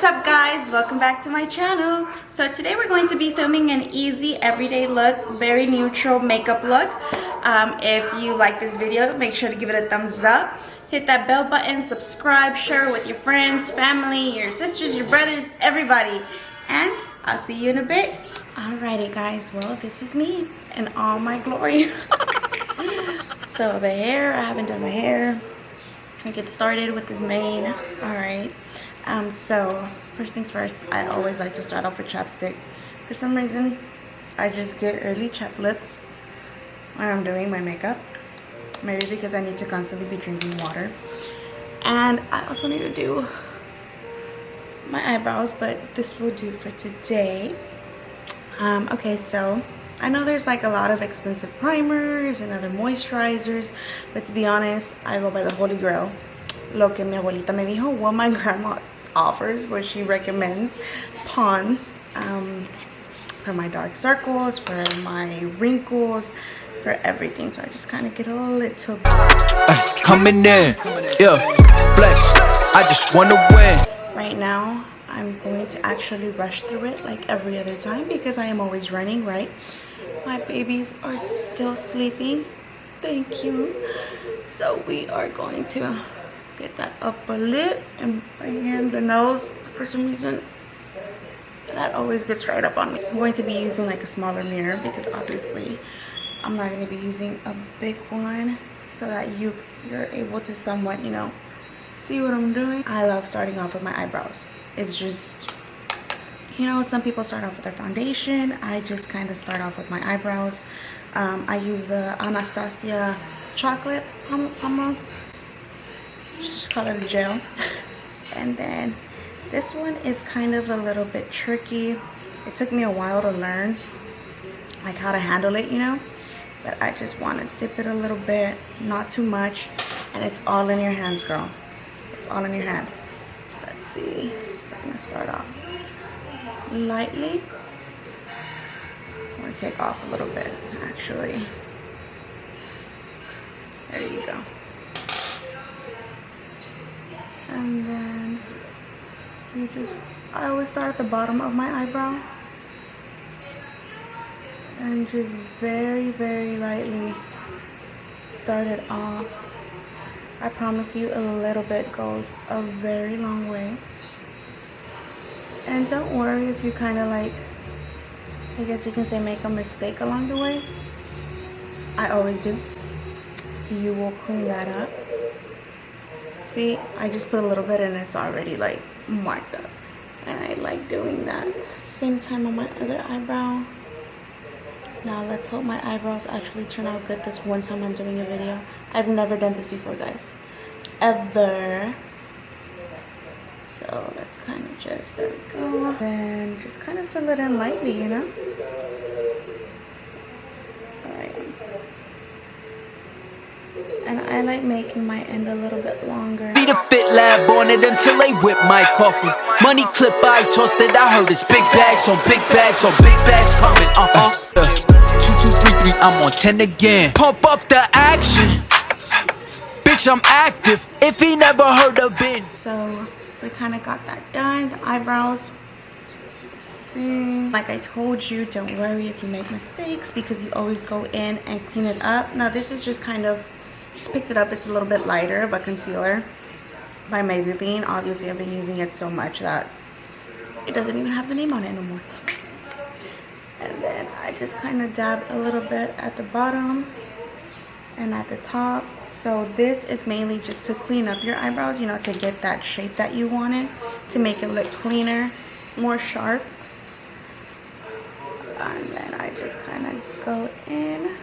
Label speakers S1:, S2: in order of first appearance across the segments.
S1: What's up guys, welcome back to my channel. So today we're going to be filming an easy everyday look, very neutral makeup look. If you like this video, make sure to give it a thumbs up, hit that bell button, subscribe, share it with your friends, family, your sisters, your brothers, everybody, and I'll see you in a bit. Alrighty guys, well this is me in all my glory. So the hair, I haven't done my hair. I'm gonna get started with this mane. Alright. So first things first, I always like to start off with chapstick. For some reason, I just get early chapped lips when I'm doing my makeup. Maybe because I need to constantly be drinking water. And I also need to do my eyebrows, but this will do for today. Okay, so I know there's like a lot of expensive primers and other moisturizers, but to be honest, I go by the holy grail. Lo que mi abuelita me dijo, what my grandma offers, what she recommends. Pond's for my dark circles, for my wrinkles, for everything. So I just kind of get a little
S2: coming in, yeah, flex. I just wanna win.
S1: Right now I'm going to actually rush through it like every other time because I am always running, right? My babies are still sleeping, thank you. So we are going to get that upper lip and right here in the nose. For some reason that always gets right up on me. I'm going to be using like a smaller mirror because obviously I'm not going to be using a big one, so that you're able to somewhat, you know, see what I'm doing. I love starting off with my eyebrows. It's just, you know, some people start off with their foundation. I just kind of start off with my eyebrows. I use the Anastasia chocolate pomade. Just call it a gel. And then this one is kind of a little bit tricky. It took me a while to learn like how to handle it, you know, but I just want to dip it a little bit, not too much, and it's all in your hands, girl. It's all in your hand. Let's see. I'm gonna start off lightly. I'm gonna take off a little bit, actually. There you go. And then you just, I always start at the bottom of my eyebrow and just very, very lightly start it off. I promise you, a little bit goes a very long way. And don't worry if you kind of like, I guess you can say, make a mistake along the way. I always do. You will clean that up. See, I just put a little bit and it's already like marked up. And I like doing that. Same time on my other eyebrow. Now let's hope my eyebrows actually turn out good this one time I'm doing a video. I've never done this before, guys. Ever. So let's kind of just, there we go. Then just kind of fill it in lightly, you know? Alright. And I like making my end a little bit longer.
S2: Be the fit lab on it until they whip my coffee. Money clip I tossed it, I heard it's big bags on big bags on big bags coming. 2 2 3 3, I'm on 10 again. Pump up the action. Bitch, I'm active. If he never heard of it.
S1: So we kind of got that done. The eyebrows. See, like I told you, don't worry if you make mistakes because you always go in and clean it up. Now this is just kind of, just picked it up. It's a little bit lighter of a concealer by Maybelline. Obviously I've been using it so much that it doesn't even have the name on it anymore. And then I just kind of dab a little bit at the bottom and at the top. So this is mainly just to clean up your eyebrows, you know, to get that shape that you wanted, to make it look cleaner, more sharp. And then I just kind of go in.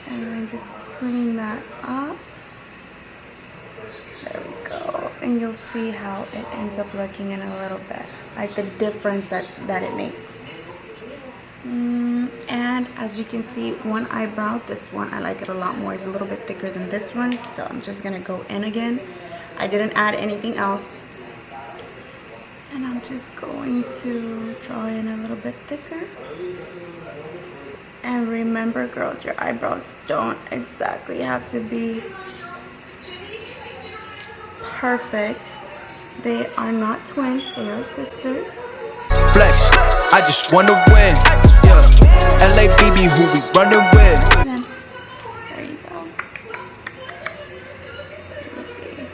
S1: And then just clean that up. There we go. And you'll see how it ends up looking in a little bit. Like the difference that it makes. And as you can see, one eyebrow, this one, I like it a lot more. It's a little bit thicker than this one. So I'm just going to go in again. I didn't add anything else. And I'm just going to draw in a little bit thicker. And remember, girls, your eyebrows don't exactly have to be perfect. They are not twins, they are sisters.
S2: Flex, I just wanna win. Yeah, LA BB, who we running with?
S1: Then, there you go. Let me see.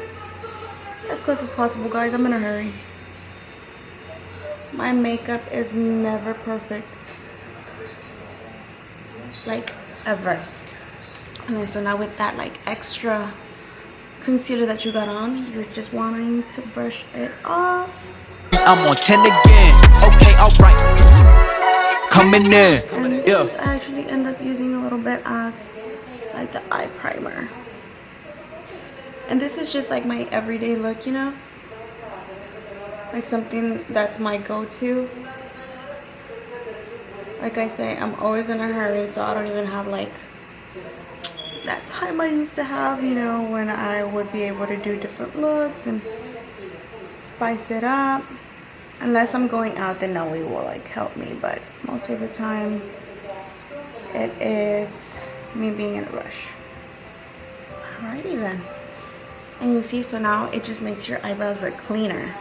S1: As close as possible, guys. I'm in a hurry. My makeup is never perfect. Like, ever. And then, so now with that, like, extra concealer that you got on, you're just wanting to brush it off.
S2: I'm on 10 again. Okay, alright. Coming in.
S1: And just actually end up using a little bit as like the eye primer. And this is just like my everyday look, you know? Like something that's my go-to. Like I say, I'm always in a hurry, so I don't even have like that time I used to have, you know, when I would be able to do different looks and spice it up. Unless I'm going out, then Noe will like help me, but most of the time it is me being in a rush. Alrighty then. And you see, so now it just makes your eyebrows look cleaner.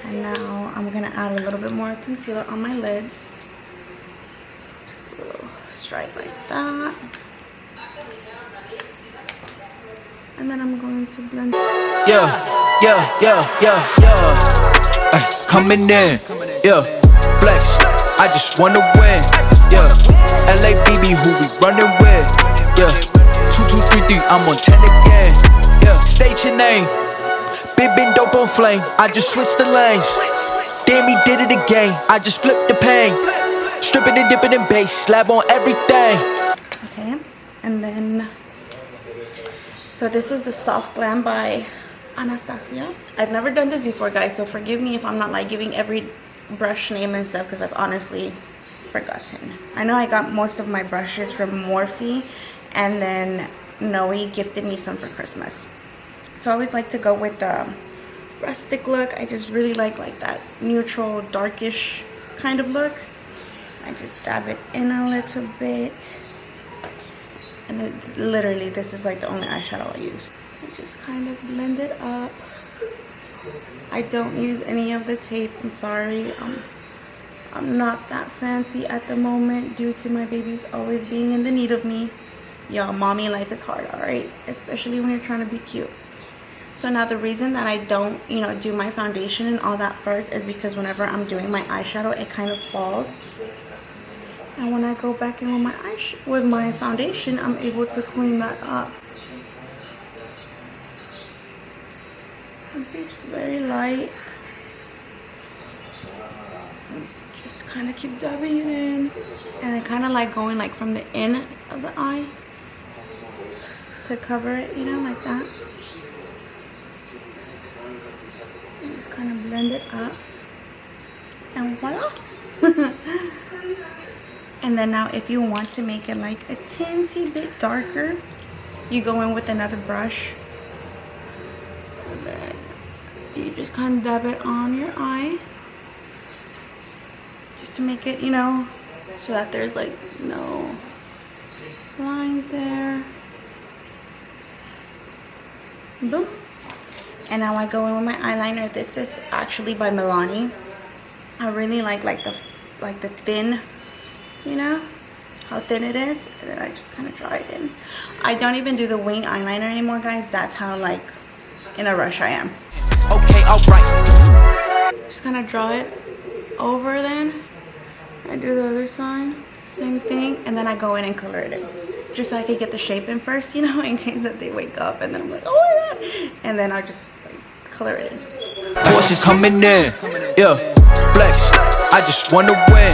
S1: And now I'm gonna add a little bit more concealer on my lids. Just a little stripe like that. And then I'm going to blend.
S2: Coming in, flex. I just wanna win, LA BB, who we running with, 2 2 3 3. I'm on 10 again, State your name. Big been dope on flame. I just switched the lanes. Damn, he did it again. I just flipped the pain. Stripping and dipping in base, slab on everything.
S1: Okay, and then so this is the Soft Glam by Anastasia. I've never done this before, guys, so forgive me if I'm not like giving every brush name and stuff, because I've honestly forgotten. I know I got most of my brushes from Morphe, and then Noe gifted me some for Christmas. So I always like to go with the rustic look. I just really like that neutral, darkish kind of look. I just dab it in a little bit. And then literally this is like the only eyeshadow I use. I just kind of blend it up. I don't use any of the tape, I'm sorry. I'm not that fancy at the moment due to my babies always being in the need of me. Y'all, mommy life is hard, alright? Especially when you're trying to be cute. So now the reason that I don't, you know, do my foundation and all that first is because whenever I'm doing my eyeshadow, it kind of falls. And when I go back in with my foundation, I'm able to clean that up. And see, just very light. Just kind of keep dabbing it in. And I kind of like going like from the in of the eye to cover it, you know, like that. And just kind of blend it up. And voila! And then now if you want to make it like a teensy bit darker, you go in with another brush. And then you just kind of dab it on your eye. Just to make it, you know, so that there's like no lines there. Boom. And now I go in with my eyeliner. This is actually by Milani. I really like the thin, you know, how thin it is. And then I just kind of draw it in. I don't even do the wing eyeliner anymore, guys. That's how like in a rush I am.
S2: Okay, alright.
S1: Just kind of draw it over then. I do the other side, same thing, and then I go in and color it in. Just so I could get the shape in first, you know, in case that they wake up and then I'm like, oh my god. And then I just like color it in.
S2: Horses coming in, flex. I just wanna win.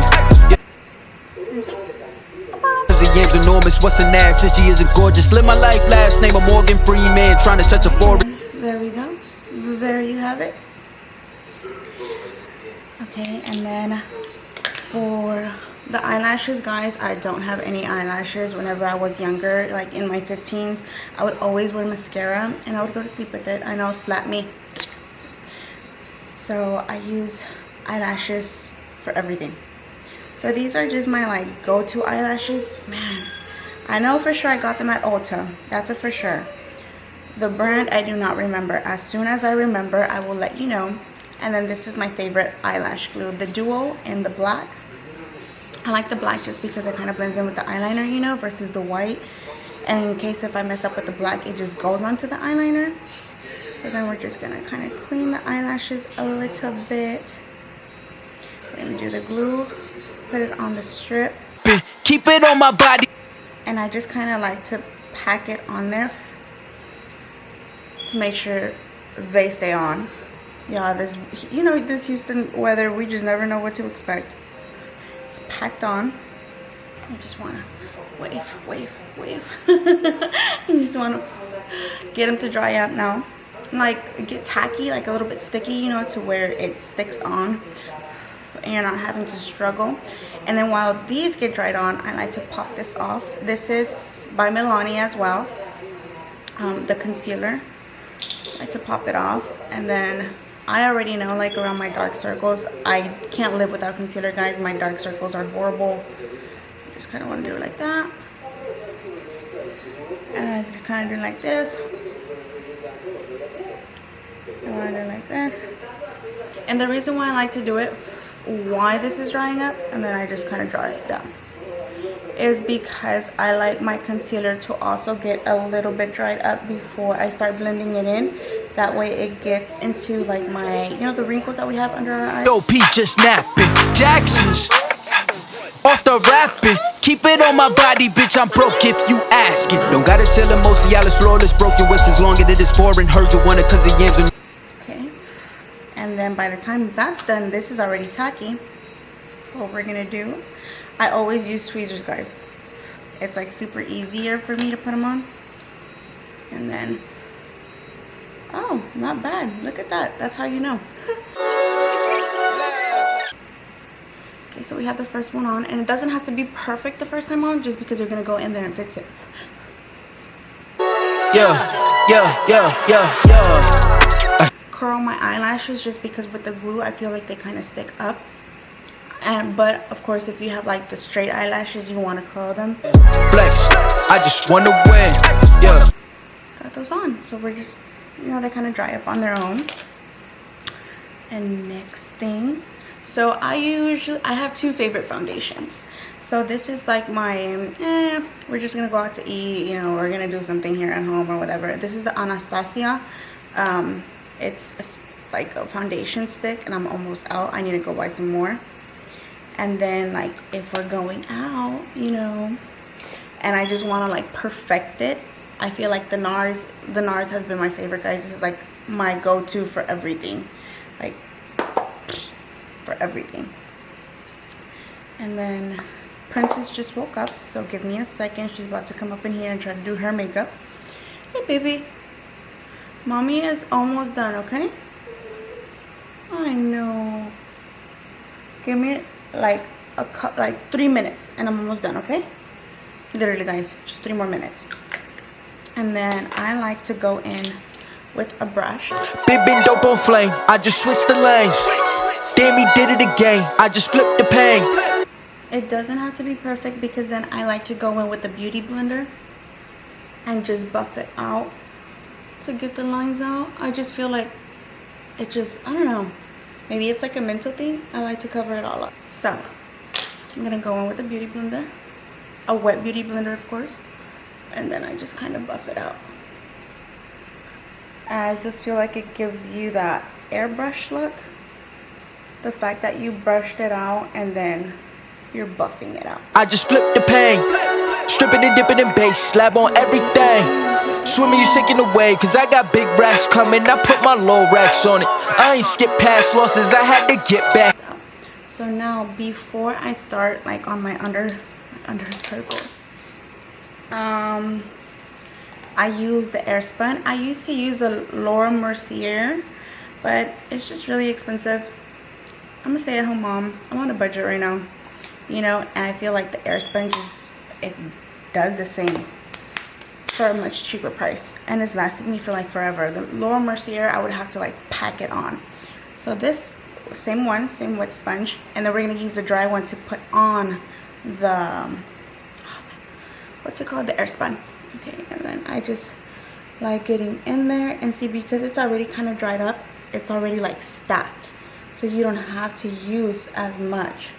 S2: Cause the game's enormous, what's an ass? Since she isn't gorgeous. Live my life, last name of Morgan Freeman. Trying to touch a forehead.
S1: There we go. There you have it. Okay, and then for the eyelashes, guys, I don't have any eyelashes. Whenever I was younger, like in my 15s, I would always wear mascara and I would go to sleep with it. I know, slap me. So I use eyelashes for everything. So these are just my like go-to eyelashes. Man, I know for sure I got them at Ulta. That's a for sure. The brand I do not remember. As soon as I remember, I will let you know. And then this is my favorite eyelash glue, the Duo in the black. I like the black just because it kind of blends in with the eyeliner, you know, versus the white. And in case if I mess up with the black, it just goes onto the eyeliner. So then we're just gonna kind of clean the eyelashes a little bit. We're gonna do the glue, put it on the strip.
S2: Keep it on my body.
S1: And I just kind of like to pack it on there to make sure they stay on. Yeah, this, you know, this Houston weather, we just never know what to expect. It's packed on. I just want to wave. You just want to get them to dry up now. Like, get tacky, like a little bit sticky, you know, to where it sticks on and you're not having to struggle. And then while these get dried on, I like to pop this off. This is by Milani as well, the concealer. I like to pop it off. And then I already know, like, around my dark circles, I can't live without concealer, guys. My dark circles are horrible. I just kind of want to do it like that. And I kind of do it like this. I want to do it like this. And the reason why I like to do it, why this is drying up, and then I just kind of draw it down, is because I like my concealer to also get a little bit dried up before I start blending it in. That way it gets into, like, my, you know, the wrinkles that we have under our eyes.
S2: Yo, P just napping. Jackson's off the rapping. Keep it on my body, bitch, I'm broke if you asking. Don't gotta sell them, most Cialis flawless. Broken whips as long as it is foreign. Heard you want it cause the yams and
S1: okay. And then by the time that's done, this is already tacky. So what we're gonna do, I always use tweezers, guys. It's like super easier for me to put them on. And then, oh, not bad. Look at that. That's how you know. Okay, so we have the first one on, and it doesn't have to be perfect the first time on, just because you're gonna go in there and fix it.
S2: yeah.
S1: Curl my eyelashes just because with the glue I feel like they kind of stick up. But of course, if you have like the straight eyelashes, you want to curl them.
S2: Flex, I just wanna win. Yeah.
S1: Got those on, so we're just, you know, they kind of dry up on their own. And next thing, so I have two favorite foundations. So this is like my, we're just gonna go out to eat, you know, we're gonna do something here at home or whatever. This is the Anastasia. It's like a foundation stick, and I'm almost out. I need to go buy some more. And then, like, if we're going out, you know, and I just want to like perfect it, I feel like the NARS has been my favorite, guys. This is like my go-to for everything, like for everything. And then Princess just woke up, so give me a second. She's about to come up in here and try to do her makeup. Hey, baby. Mommy is almost done, okay? I know. Give me like 3 minutes and I'm almost done, okay? Literally, guys, just 3 more minutes. And then I like to go in with a brush.
S2: Big been dope on flame, I just switched the lanes. Damn, he did it again, I just flipped the pain.
S1: It doesn't have to be perfect, because then I like to go in with the beauty blender and just buff it out to get the lines out. I just feel like it just, I don't know, maybe it's like a mental thing. I like to cover it all up. So I'm gonna go in with a beauty blender, a wet beauty blender, of course, and then I just kind of buff it out. And I just feel like it gives you that airbrush look, the fact that you brushed it out and then you're buffing it out.
S2: I just flipped the pain, stripping and dipping in base, slab on everything. Swimming, you sinking away, cause I got big racks coming. I put my low racks on it. I ain't skip past losses, I had to get back.
S1: So now, before I start, like, on my under circles, I use the airspun. I used to use a Laura Mercier, but it's just really expensive. I'm a stay-at-home mom. I'm on a budget right now, you know, and I feel like the airspun just, it does the same for a much cheaper price, and it's lasted me for like forever. The Laura Mercier, I would have to like pack it on. So this same wet sponge, and then we're gonna use the dry one to put on the, what's it called, the airspun. Okay, and then I just like getting in there. And see, because it's already kind of dried up, it's already like stacked, so you don't have to use as much,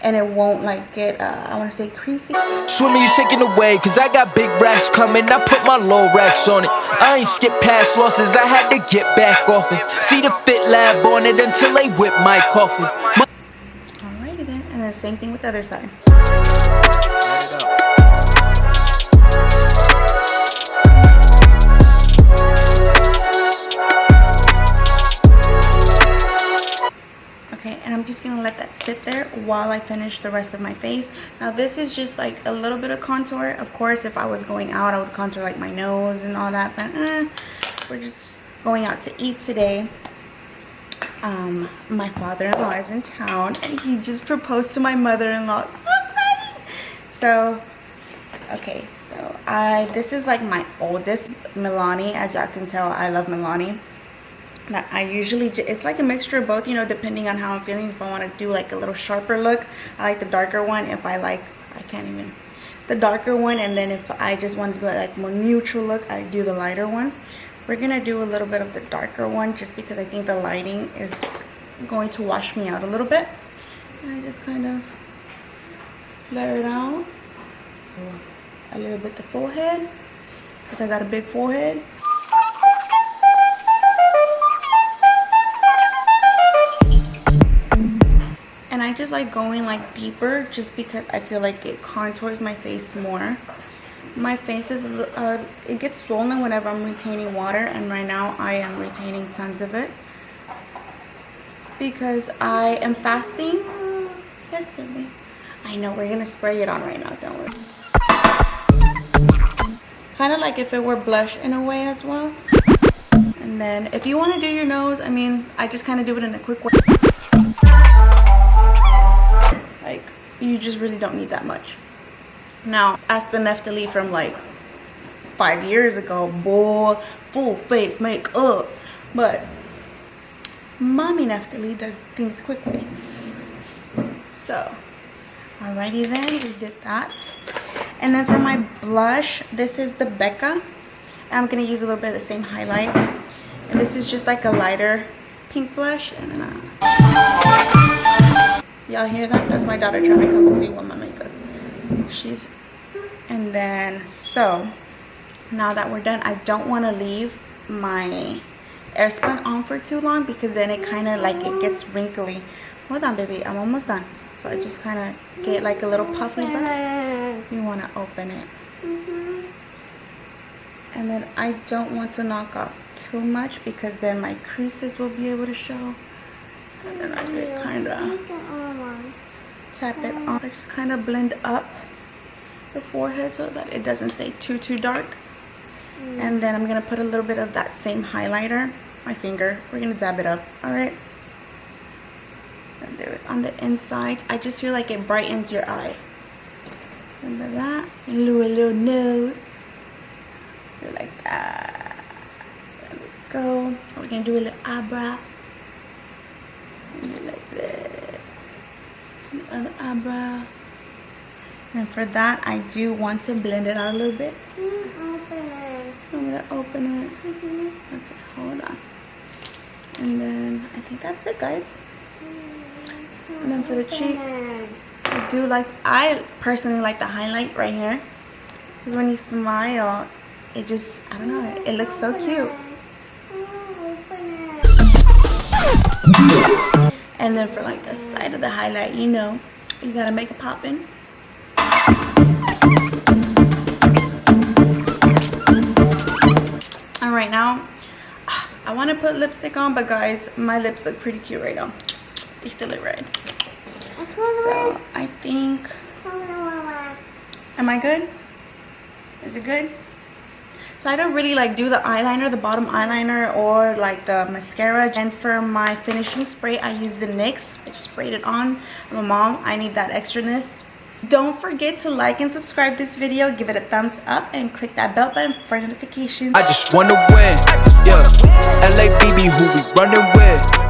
S1: and it won't like get I want to say creasy.
S2: Swimming, you shaking away, cause I got big racks coming. I put my low racks on it. I ain't skip past losses, I had to get back off it. See the fit lab on it until they whip my coffin.
S1: Alrighty then, and then same thing with the other side. Okay, and I'm just gonna let that sit there while I finish the rest of my face. Now this is just like a little bit of contour. Of course, if I was going out, I would contour like my nose and all that, but we're just going out to eat today. My father-in-law is in town, and he just proposed to my mother-in-law. So exciting! So, okay, so this is like my oldest Milani. As y'all can tell, I love Milani. That I usually, it's like a mixture of both, you know, depending on how I'm feeling. If I want to do like a little sharper look, I like the darker one. If I like, the darker one. And then if I just want to do like more neutral look, I do the lighter one. We're gonna do a little bit of the darker one just because I think the lighting is going to wash me out a little bit. And I just kind of flare it out a little bit the forehead, because I got a big forehead. And I just like going like deeper just because I feel like it contours my face more. My face is, it gets swollen whenever I'm retaining water, and right now I am retaining tons of it because I am fasting. Yes, baby. I know, we're gonna spray it on right now, don't worry. Kind of like if it were blush in a way as well. And then if you want to do your nose, I mean, I just kind of do it in a quick way. Like, you just really don't need that much. Now, ask the Neftali from like 5 years ago, boy, full face makeup. But mommy Neftali does things quickly. So, alrighty then, we did that. And then for my blush, this is the Becca. I'm gonna use a little bit of the same highlight. And this is just like a lighter pink blush. And then y'all hear that? That's my daughter trying to come and see what my makeup. And then, so now that we're done, I don't want to leave my airspun on for too long because then it kind of like it gets wrinkly. Hold on, baby, I'm almost done. So I just kind of get like a little puffy brush. You want to open it. And then I don't want to knock off too much because then my creases will be able to show. And then I just kind of tap it on. I just kind of blend up the forehead so that it doesn't stay too dark. And then I'm going to put a little bit of that same highlighter, my finger. We're going to dab it up, all right? And do it on the inside. I just feel like it brightens your eye. Remember that? A little nose. Do like that. There we go. We're going to do a little eyebrow. And do like that. And the other eyebrow. And for that, I do want to blend it out a little bit. I'm going to open it. Okay, hold on. And then I think that's it, guys. And then for the cheeks, I personally like the highlight right here. Because when you smile, it just, I don't know, it looks so cute. And then for like the side of the highlight, you know, you gotta make it poppin'. And right now, I want to put lipstick on, but guys, my lips look pretty cute right now. They still look red. So I think, am I good? Is it good? So I don't really like do the eyeliner, the bottom eyeliner, or like the mascara. And for my finishing spray, I use the NYX. I just sprayed it on. I'm a mom, I need that extraness. Don't forget to like and subscribe this video, give it a thumbs up, and click that bell button for notifications.
S2: I just wanna win, yeah. LA BB, who we running with?